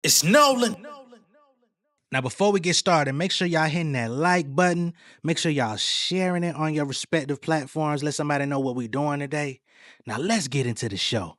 It's Nolan. Now, before we get started, make sure y'all hitting that like button. Make sure y'all sharing it on your respective platforms. Let somebody know what we're doing today. Now, let's get into the show.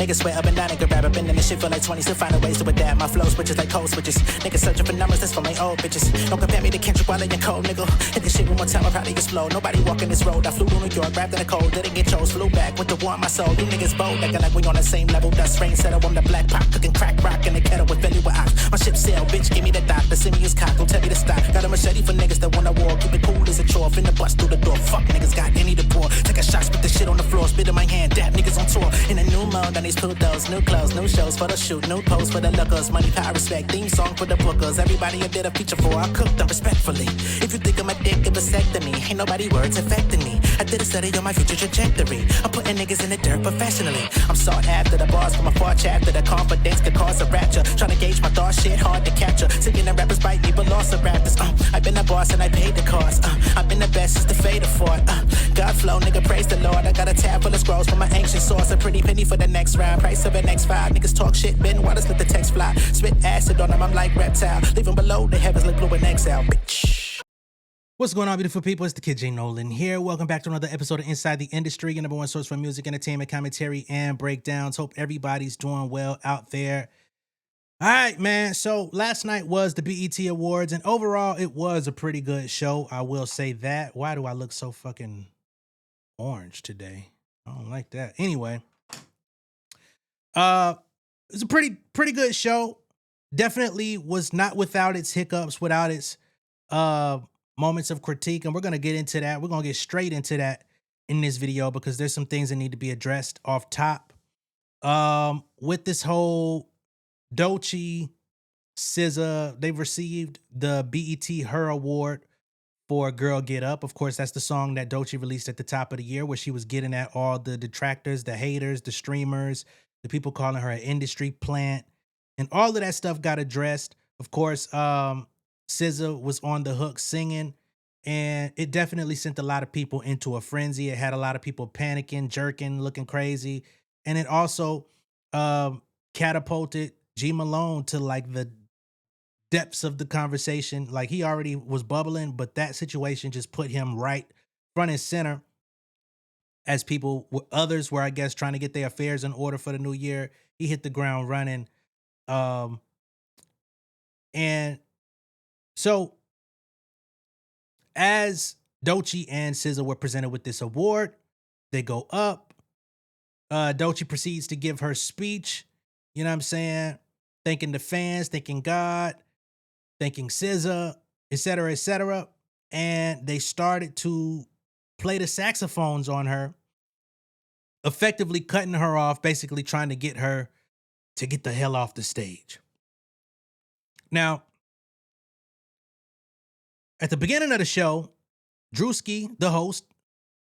Niggas swear up and down, nigga rap up in this shit feel like 20, still finding ways to adapt. My flow switches like code switches. Niggas searching for numbers, that's for my old bitches. Don't compare me to Kendrick while in your cold, nigga. Hit this shit one more time, I'll probably explode. Nobody walking this road. I flew to New York, wrapped in the cold, didn't get chose. Flew back with the war in my soul. You niggas bold, acting like we on the same level. Dust rain settle, I'm the black pop, cooking crack rock in the kettle with belly with ox. My ship sail, bitch, give me the dock. The simius cock, don't tell me to stop. Got a machete for niggas that wanna war. Keep it cool as a chore, finna bust through the door. Fuck niggas, got any to pour. Take a shot, spit the shit on the floor, spit in my hand. Dap niggas on tour. In a new mode, on these pillows, new clothes, new shows for the shoot, new posts for the lookers, money, power, respect, theme song for the bookers. Everybody I did a feature for, I cooked them respectfully. If you think I'm a dick, it vasectomy. Ain't nobody words affecting me. I did a study on my future trajectory. I'm putting niggas in the dirt professionally. I'm sought after the bars from a far chapter. The confidence could cause a rapture. Trying to gauge my thoughts, shit hard to capture. Singing the rappers bite me, but lost the raptors. I've been the boss and I paid the cost. I've been the best since the fade of fought. God flow, nigga, praise the Lord. I got a tab full of scrolls from my ancient source. A pretty penny for the next round. Price of an X5. Niggas talk shit, bend waters, let the text fly. Spit acid on them, I'm like reptile. Leave them below, the heavens look blue and exhale, bitch. What's going on, beautiful people? It's the kid J Nolan here. Welcome back to another episode of Inside the Industry, your number one source for music, entertainment, commentary, and breakdowns. Hope everybody's doing well out there. All right, man. So last night was the BET Awards, and overall, it was a pretty good show. I will say that. Why do I look so fucking orange today? I don't like that. Anyway, it's a pretty good show. Definitely was not without its hiccups, without its moments of critique, and we're gonna get into that. We're gonna get straight into that in this video because there's some things that need to be addressed off top. With this whole Doechii SZA, they've received the BET Her Award for Girl Get Up. Of course, that's the song that Doechii released at the top of the year, where she was getting at all the detractors, the haters, the streamers, the people calling her an industry plant, and all of that stuff got addressed. Of course, SZA was on the hook singing, and it definitely sent a lot of people into a frenzy. It had a lot of people panicking, jerking, looking crazy, and it also catapulted G Malone to like the depths of the conversation. Like, he already was bubbling, but that situation just put him right front and center as others were, I guess, trying to get their affairs in order for the new year. He hit the ground running. And so as Doechii and SZA were presented with this award, they go up. Doechii proceeds to give her speech, you know what I'm saying? Thanking the fans, thanking God, thanking SZA, etc., etc. And they started to play the saxophones on her, effectively cutting her off, basically trying to get her to get the hell off the stage. Now, at the beginning of the show, Druski, the host,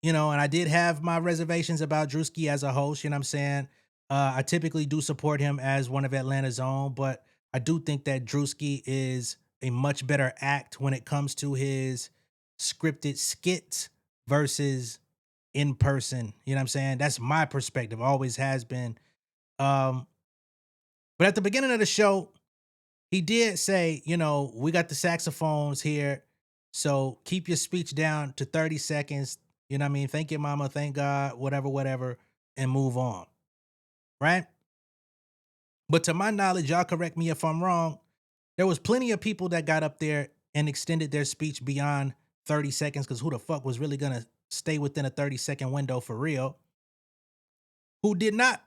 and I did have my reservations about Druski as a host, you know what I'm saying? I typically do support him as one of Atlanta's own, but I do think that Druski is a much better act when it comes to his scripted skits versus in person. You know what I'm saying? That's my perspective, always has been. But at the beginning of the show, he did say, we got the saxophones here, so keep your speech down to 30 seconds. You know what I mean? Thank your mama, thank God, whatever, and move on. Right? But to my knowledge, y'all correct me if I'm wrong, there was plenty of people that got up there and extended their speech beyond 30 seconds, because who the fuck was really going to stay within a 30-second window for real, who did not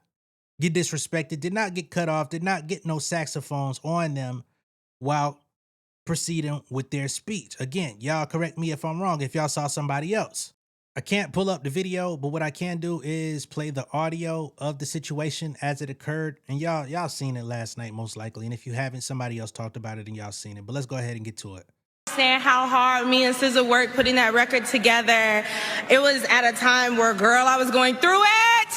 get disrespected, did not get cut off, did not get no saxophones on them while proceeding with their speech. Again, y'all correct me if I'm wrong if y'all saw somebody else. I can't pull up the video, but what I can do is play the audio of the situation as it occurred. And y'all seen it last night, most likely. And if you haven't, somebody else talked about it and y'all seen it. But let's go ahead and get to it. Saying how hard me and SZA worked putting that record together. It was at a time where, girl, I was going through it.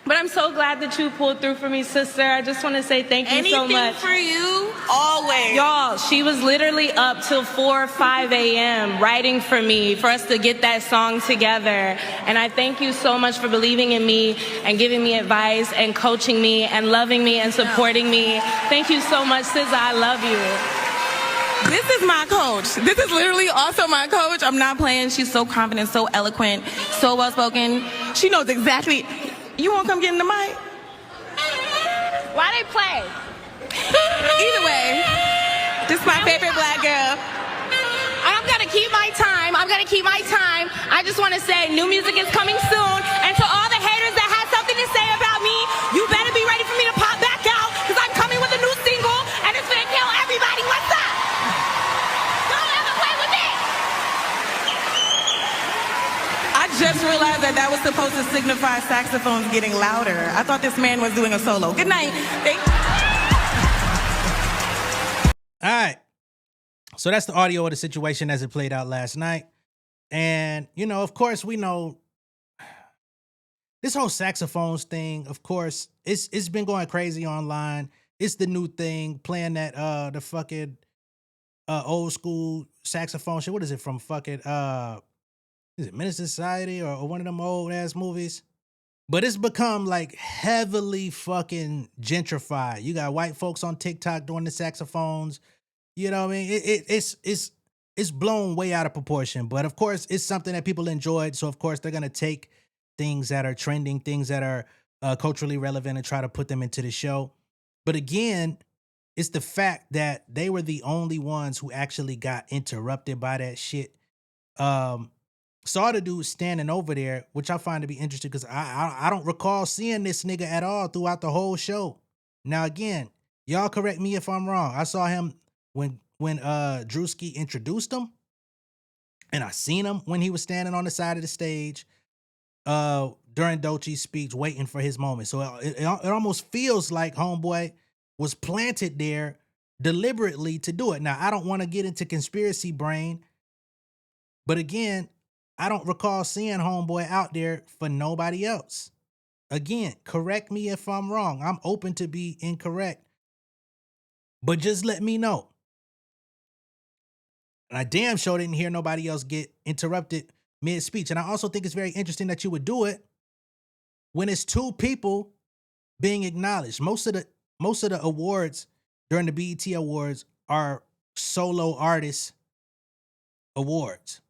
But I'm so glad that you pulled through for me, sister. I just want to say thank you so much. Anything for you, always. Y'all, she was literally up till 4 or 5 a.m. writing for me for us to get that song together. And I thank you so much for believing in me and giving me advice and coaching me and loving me and supporting me. Thank you so much, SZA. I love you. This is my coach. This is literally also my coach. I'm not playing. She's so confident, so eloquent, so well-spoken. She knows exactly. You want to come get in the mic? Why they play? Either way, this is my favorite black girl. I'm going to keep my time. I just want to say new music is coming soon. And to all the haters that have something to say about me, you better be ready for me to pop back out because I'm coming with a new single and it's going to kill everybody. What's up? Don't ever play with me. I just realized that was supposed to signify saxophones getting louder. I thought this man was doing a solo. Good night. All right. So that's the audio of the situation as it played out last night. And, you know, of course, we know this whole saxophones thing, of course, it's been going crazy online. It's the new thing, playing that the fucking old school saxophone shit. What is it from fucking is it Menace to Society or one of them old ass movies? But it's become like heavily fucking gentrified. You got white folks on TikTok doing the saxophones. You know what I mean? It's blown way out of proportion. But of course, it's something that people enjoyed. So of course, they're gonna take things that are trending, things that are culturally relevant, and try to put them into the show. But again, it's the fact that they were the only ones who actually got interrupted by that shit. Saw the dude standing over there, which I find to be interesting because I don't recall seeing this nigga at all throughout the whole show. Now again, y'all correct me if I'm wrong. I saw him when Druski introduced him, and I seen him when he was standing on the side of the stage during Doechii's speech, waiting for his moment. So it almost feels like homeboy was planted there deliberately to do it. Now I don't want to get into conspiracy brain, but again, I don't recall seeing homeboy out there for nobody else. Again, correct me if I'm wrong. I'm open to be incorrect, but just let me know. And I damn sure didn't hear nobody else get interrupted mid-speech. And I also think it's very interesting that you would do it when it's two people being acknowledged. Most of the awards during the BET Awards are solo artist awards.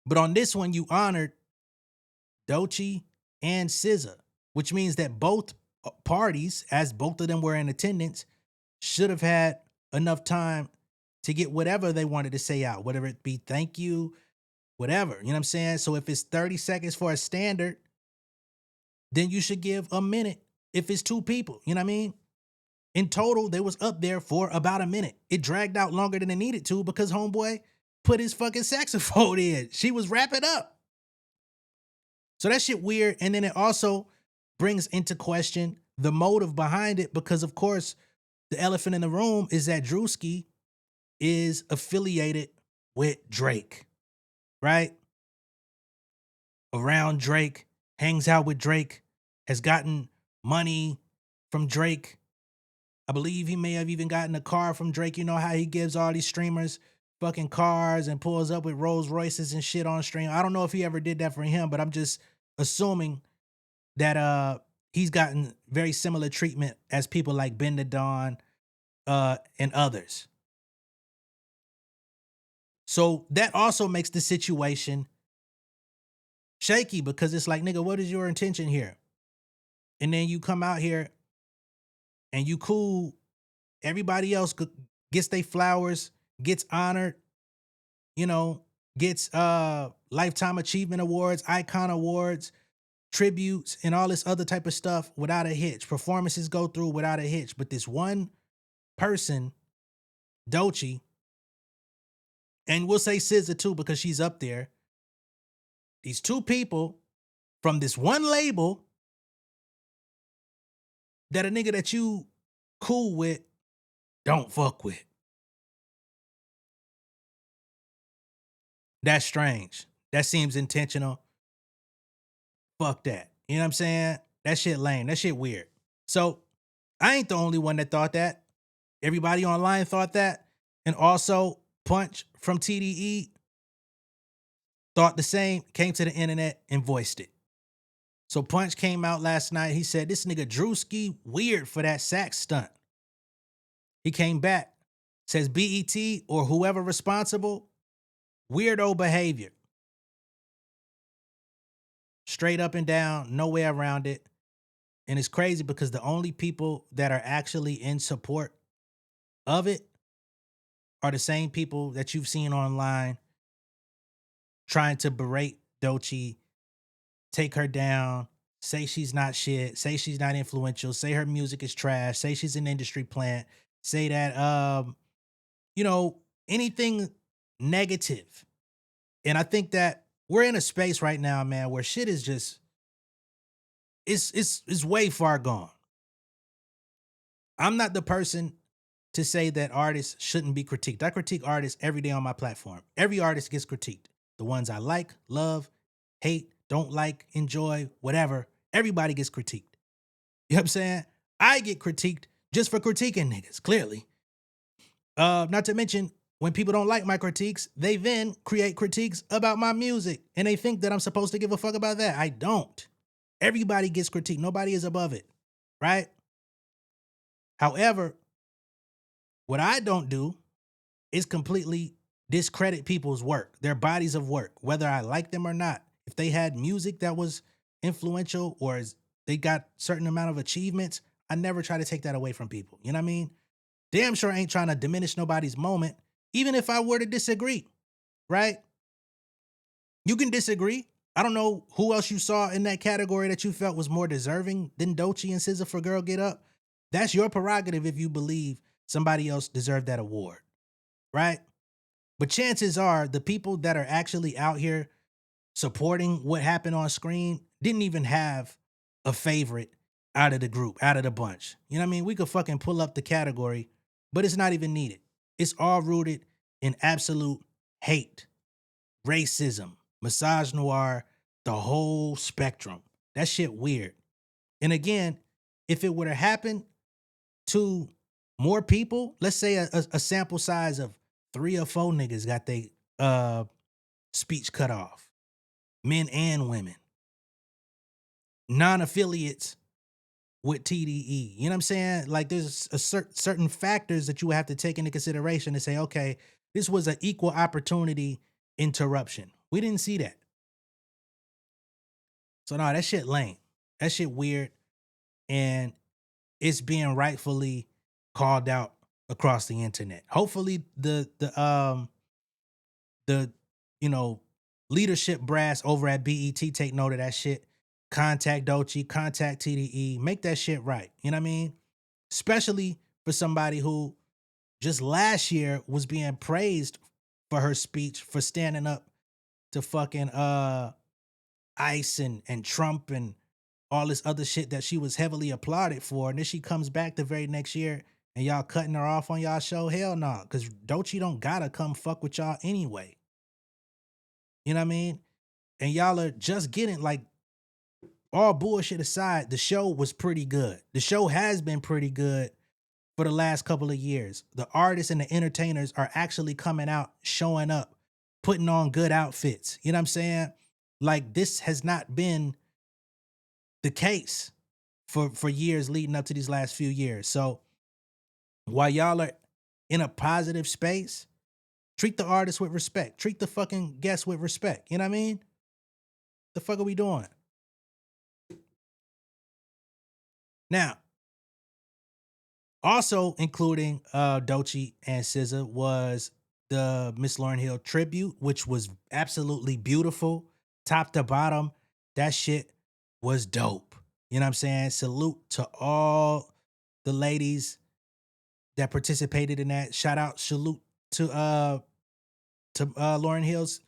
But on this one, you honored Doechii and SZA, which means that both parties, as both of them were in attendance, should have had enough time to get whatever they wanted to say out, whether it be thank you, whatever. You know what I'm saying? So if it's 30 seconds for a standard, then you should give a minute if it's two people. You know what I mean? In total, they was up there for about a minute. It dragged out longer than it needed to because homeboy put his fucking saxophone in. She was wrapping up. So that shit weird. And then it also brings into question the motive behind it because, of course, the elephant in the room is that Druski is affiliated with Drake, right? Around Drake, hangs out with Drake, has gotten money from Drake. I believe he may have even gotten a car from Drake. You know how he gives all these streamers fucking cars and pulls up with Rolls Royces and shit on stream. I don't know if he ever did that for him, but I'm just assuming that he's gotten very similar treatment as people like Ben the Don and others. So that also makes the situation shaky because it's like, nigga, what is your intention here? And then you come out here and you cool. Everybody else gets their flowers, gets honored, you know, gets Lifetime Achievement Awards, Icon Awards, tributes, and all this other type of stuff without a hitch. Performances go through without a hitch. But this one person, Doechii, and we'll say SZA too because she's up there. These two people from this one label that a nigga that you cool with don't fuck with. That's strange. That seems intentional. Fuck that. You know what I'm saying? That shit lame. That shit weird. So I ain't the only one that thought that. Everybody online thought that. And also Punch from TDE thought the same, came to the internet and voiced it. So Punch came out last night. He said, this nigga Druski weird for that sax stunt. He came back, says BET or whoever responsible, weirdo behavior. Straight up and down, no way around it. And it's crazy because the only people that are actually in support of it are the same people that you've seen online trying to berate Doechii, take her down, say she's not shit, say she's not influential, say her music is trash, say she's an industry plant, say that anything negative. And I think that we're in a space right now, man, where shit is just it's way far gone. I'm not the person to say that artists shouldn't be critiqued. I critique artists every day on my platform. Every artist gets critiqued. The ones I like, love, hate, don't like, enjoy, whatever. Everybody gets critiqued. You know what I'm saying? I get critiqued just for critiquing niggas, clearly. Not to mention, when people don't like my critiques, they then create critiques about my music. And they think that I'm supposed to give a fuck about that. I don't. Everybody gets critiqued. Nobody is above it. Right? However, what I don't do is completely discredit people's work, their bodies of work, whether I like them or not. If they had music that was influential or they got certain amount of achievements, I never try to take that away from people. You know what I mean? Damn sure ain't trying to diminish nobody's moment, even if I were to disagree, right? You can disagree. I don't know who else you saw in that category that you felt was more deserving than Doechii and SZA for Girl Get Up. That's your prerogative if you believe somebody else deserved that award, right? But chances are the people that are actually out here supporting what happened on screen didn't even have a favorite out of the group, out of the bunch. You know what I mean? We could fucking pull up the category, but it's not even needed. It's all rooted in absolute hate, racism, misogynoir, the whole spectrum. That shit weird. And again, if it would have happened to more people, let's say a sample size of 3 or 4 niggas got their speech cut off, men and women, non-affiliates with TDE. You know what I'm saying? Like there's a certain factors that you have to take into consideration to say, okay, this was an equal opportunity interruption. We didn't see that. So no, that shit lame. That shit weird. And it's being rightfully called out across the internet. Hopefully the leadership brass over at BET take note of that shit. Contact Doechii, contact TDE, make that shit right. You know what I mean? Especially for somebody who just last year was being praised for her speech for standing up to fucking ICE and Trump and all this other shit that she was heavily applauded for. And then she comes back the very next year and y'all cutting her off on y'all show? Hell no, because Doechii don't gotta come fuck with y'all anyway. You know what I mean? And y'all are just getting, like, all bullshit aside, the show was pretty good. The show has been pretty good for the last couple of years. The artists and the entertainers are actually coming out, showing up, putting on good outfits. You know what I'm saying? Like, this has not been the case for years leading up to these last few years. So while y'all are in a positive space, treat the artists with respect. Treat the fucking guests with respect. You know what I mean? The fuck are we doing? Now, also including Doechii and SZA was the Miss Lauryn Hill tribute, which was absolutely beautiful, top to bottom. That shit was dope. You know what I'm saying? Salute to all the ladies that participated in that. Shout out, salute to Lauryn Hill's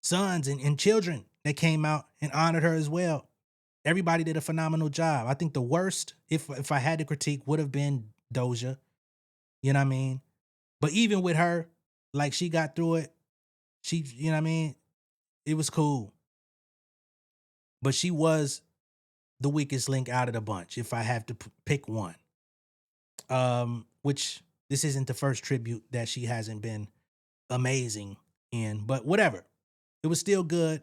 sons and children that came out and honored her as well. Everybody did a phenomenal job. I think the worst, if I had to critique, would have been Doja. You know what I mean? But even with her, like, she got through it. She, you know what I mean? It was cool. But she was the weakest link out of the bunch if I have to pick one. Which this isn't the first tribute that she hasn't been amazing in, but whatever. It was still good.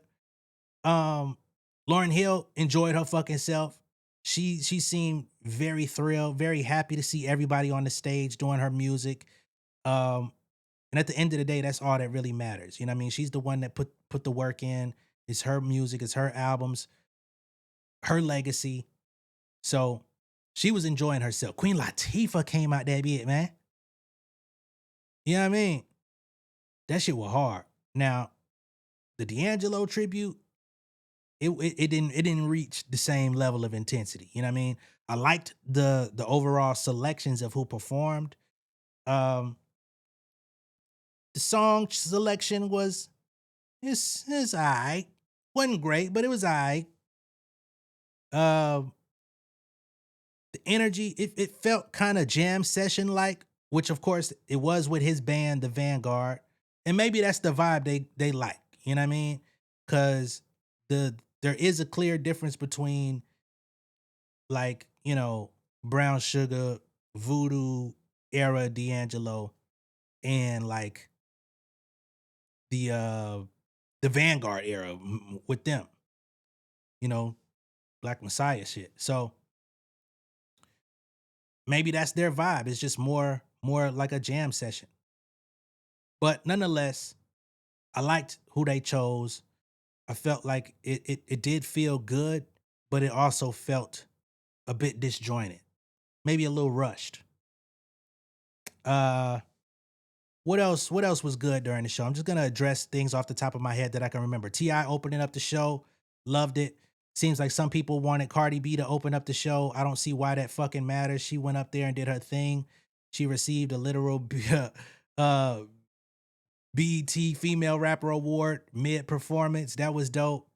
Lauryn Hill enjoyed her fucking self. She seemed very thrilled, very happy to see everybody on the stage doing her music. Um, and at the end of the day, that's all that really matters. You know what I mean? She's the one that put the work in. It's her music, it's her albums, her legacy. So she was enjoying herself. Queen Latifah came out that bit, man. You know what I mean? That shit was hard. Now, the D'Angelo tribute, it didn't reach the same level of intensity. You know what I mean? I liked the overall selections of who performed. Um, the song selection was it's alright. Wasn't great, but it was alright. Um, the energy, it felt kind of jam session like, which of course it was with his band, the Vanguard. And maybe that's the vibe they like. You know what I mean? Cause there is a clear difference between like, Brown Sugar, Voodoo era D'Angelo and like the Vanguard era with them, you know, Black Messiah shit. So maybe that's their vibe. It's just more like a jam session. But nonetheless, I liked who they chose. I felt like it did feel good, but it also felt a bit disjointed. Maybe a little rushed. Uh what else was good during the show? I'm just gonna address things off the top of my head that I can remember. T.I. opening up the show, loved it. Seems like some people wanted Cardi B to open up the show. I don't see why that fucking matters. She went up there and did her thing. She received a literal uh BET Female Rapper Award mid performance. That was dope.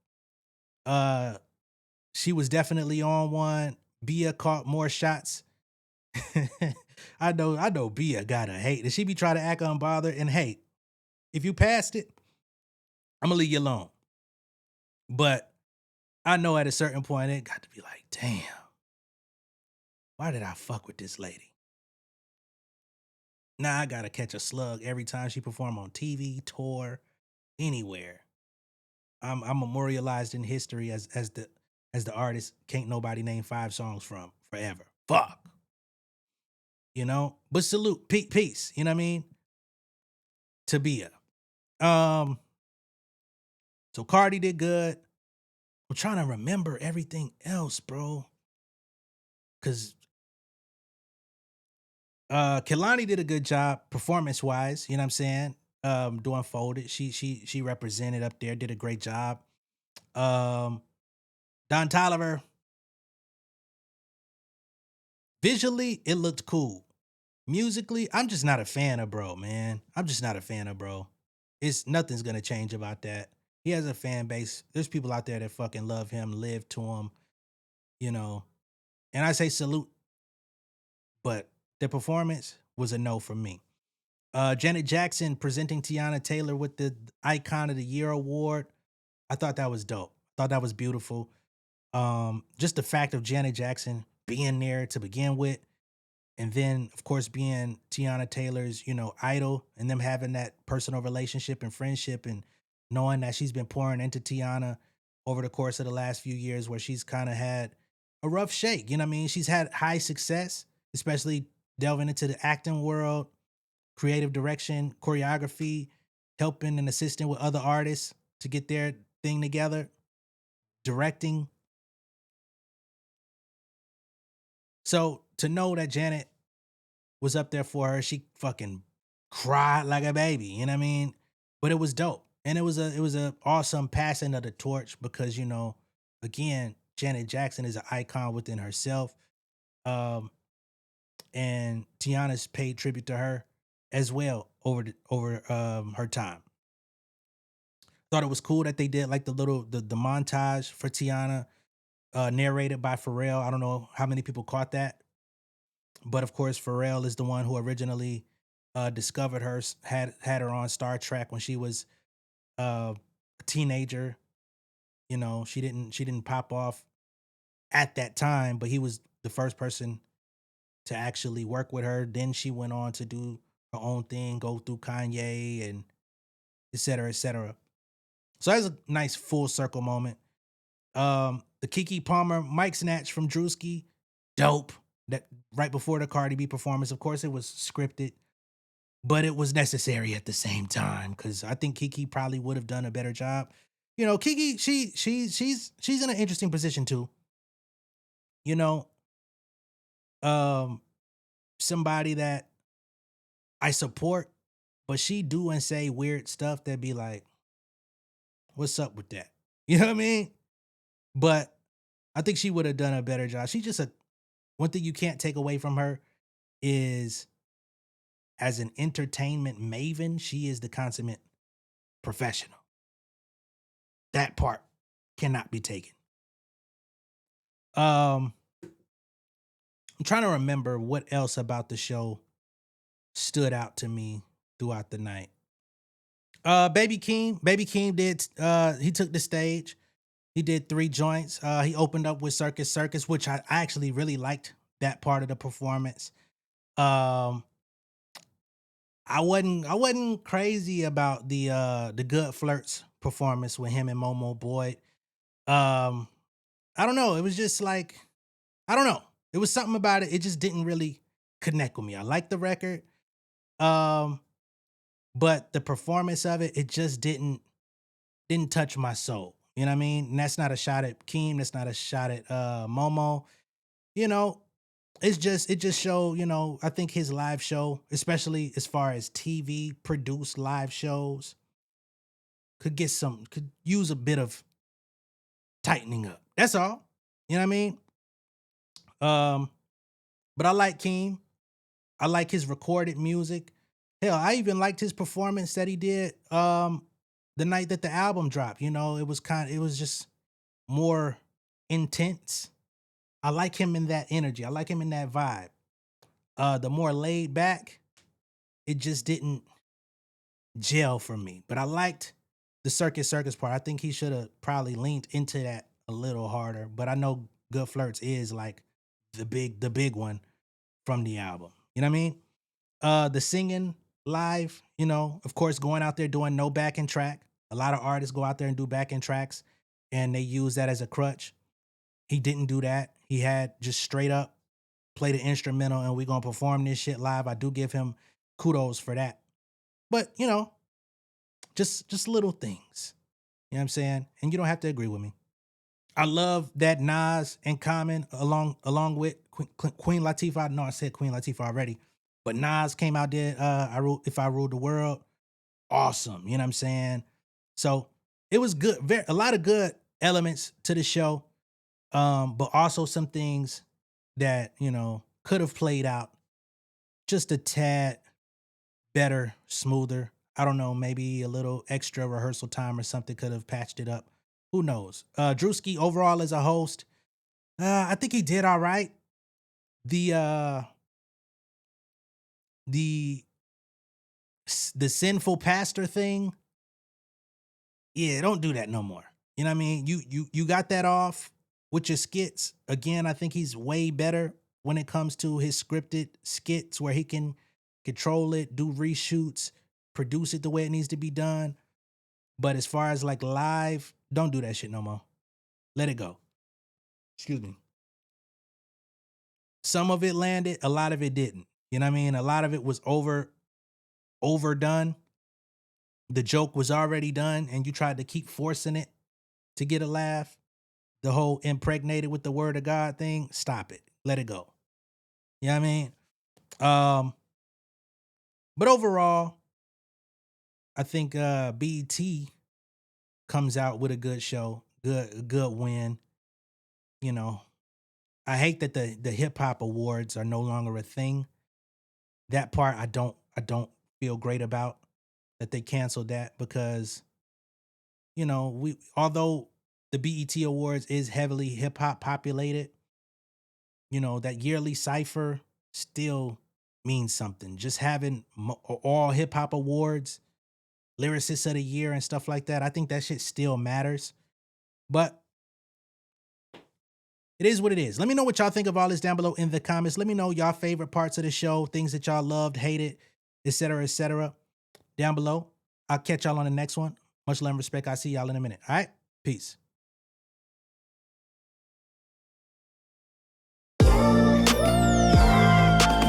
Uh she was definitely on one. Bia caught more shots. I know Bia gotta hate. Did she be trying to act unbothered? And hey, if you passed it, I'm gonna leave you alone. But I know at a certain point it got to be like, damn, why did I fuck with this lady? Now I gotta catch a slug every time she perform on TV, tour, anywhere. I'm memorialized in history as the artist can't nobody name 5 songs from forever. Fuck. But salute, peace. You know what I mean? To Bia. Um, so Cardi did good. I'm trying to remember everything else, bro. Cause Kehlani did a good job performance-wise, you know what I'm saying? Doing Folded. She represented up there, did a great job. Um, Don Toliver, visually, it looked cool. Musically, I'm just not a fan of bro, man. I'm just not a fan of bro. It's nothing's gonna change about that. He has a fan base. There's people out there that fucking love him, live to him, you know. And I say salute, but the performance was a no for me. Janet Jackson presenting Tiana Taylor with the Icon of the Year award. I thought that was dope. Thought that was beautiful. Just the fact of Janet Jackson being there to begin with, and then of course being Tiana Taylor's, idol, and them having that personal relationship and friendship, and knowing that she's been pouring into Tiana over the course of the last few years, where she's kind of had a rough shake. You know what I mean? She's had high success, especially delving into the acting world, creative direction, choreography, helping and assisting with other artists to get their thing together, directing. So to know that Janet was up there for her, she fucking cried like a baby, you know what I mean? But it was dope. And it was a awesome passing of the torch because, again, Janet Jackson is an icon within herself. Um, and Tiana's paid tribute to her as well over her time. Thought it was cool that they did like the montage for Tiana, narrated by Pharrell. I don't know how many people caught that, but of course Pharrell is the one who originally discovered her, had her on Star Trek when she was a teenager. She didn't pop off at that time, but he was the first person to actually work with her. Then she went on to do her own thing, go through Kanye and et cetera, et cetera. So that's a nice full circle moment. The Keke Palmer mic snatch from Druski, dope. That right before the Cardi B performance. Of course, it was scripted, but it was necessary at the same time because I think Keke probably would have done a better job. You know, Keke, she's in an interesting position too. You know, um, somebody that I support, but she do and say weird stuff that be like, what's up with that? You know what I mean? But I think she would have done a better job. She just a one thing you can't take away from her is as an entertainment maven, she is the consummate professional. That part cannot be taken. I'm trying to remember what else about the show stood out to me throughout the night. Baby Keem did he took the stage. He did 3 joints. He opened up with Circus Circus, which I actually really liked that part of the performance. Um I wasn't crazy about the Good Flirts performance with him and Momo Boyd. Um I don't know. It was just like I don't know. It was something about it. It just didn't really connect with me. I like the record. Um but the performance of it, it just didn't touch my soul. You know what I mean? And that's not a shot at Keem. That's not a shot at Momo. You know, it just showed, I think his live show, especially as far as TV produced live shows, could use a bit of tightening up. That's all. You know what I mean? Um, but I like Keem. I like his recorded music. Hell, I even liked his performance that he did the night that the album dropped. It was just more intense. I like him in that energy. I like him in that vibe. The more laid back, it just didn't gel for me. But I liked the Circus Circus part. I think he should have probably leaned into that a little harder. But I know Good Flirts is like the big one from the album. You know what I mean? The singing live, of course, going out there doing no backing track. A lot of artists go out there and do backing tracks and they use that as a crutch. He didn't do that. He had just straight up play the instrumental and we're gonna perform this shit live. I do give him kudos for that. But just little things. You know what I'm saying? And you don't have to agree with me. I love that Nas and Common along with Queen Latifah. No, I said Queen Latifah already. But Nas came out there, If I Ruled the World. Awesome. You know what I'm saying? So it was good. A lot of good elements to the show. But also some things that, could have played out just a tad better, smoother. I don't know, maybe a little extra rehearsal time or something could have patched it up. Who knows? Druski overall as a host, I think he did all right. The the the sinful pastor thing, yeah, don't do that no more. You know what I mean? You got that off with your skits. Again, I think he's way better when it comes to his scripted skits where he can control it, do reshoots, produce it the way it needs to be done. But as far as like live, don't do that shit no more. Let it go. Excuse me. Some of it landed, a lot of it didn't. You know what I mean? A lot of it was overdone. The joke was already done and you tried to keep forcing it to get a laugh. The whole impregnated with the word of God thing, stop it. Let it go. You know what I mean? But overall, I think BET comes out with a good show, good win. You know, I hate that the hip hop awards are no longer a thing. That part I don't feel great about that they canceled that because we although the BET awards is heavily hip hop populated, that yearly cipher still means something. Just having all hip hop awards, lyricists of the year and stuff like that, I think that shit still matters. But It is what it is. Let me know what y'all think of all this down below in the comments. Let me know y'all favorite parts of the show, things that y'all loved, hated, etc. down below. I'll catch y'all on the next one. Much love and respect. I'll see y'all in a minute. All right? Peace.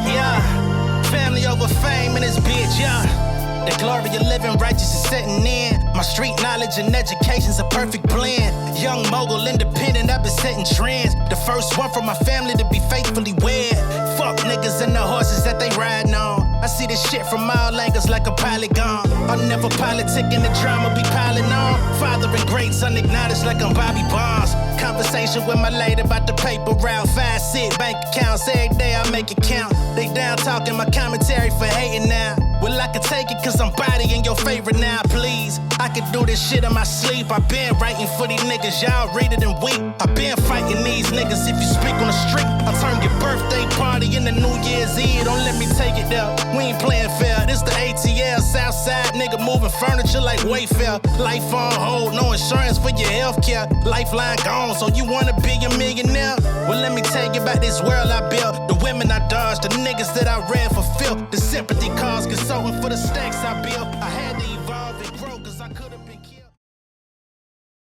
Yeah, family over fame in this bitch, yeah. The glory of living righteous is setting in. My street knowledge and education's a perfect blend. Young mogul, independent, I've been setting trends. The first one from my family to be faithfully wed. Fuck niggas and the horses that they riding on. I see this shit from all angles like a polygon. I'm never politicking, the drama be piling on. Father and great son acknowledged like I'm Bobby Bonds. Conversation with my lady about the paper route. 5 sit bank accounts, every day I make it count. They down talking my commentary for hating now. Well, I can take it cause I'm bodying your favorite now, please. I can do this shit in my sleep. I been writing for these niggas, y'all read it and weep. I been fighting these niggas if you speak on the street. I turn your birthday party into New Year's Eve. Don't let me take it there. We ain't playing fair. This the ATL, Southside nigga moving furniture like Wayfair. Life on hold, no insurance for your healthcare. Lifeline gone, so you wanna be a millionaire? Well, let me tell you about this world I built. The women I dodged, the niggas that I read for filth. The sympathy calls consulting for the state.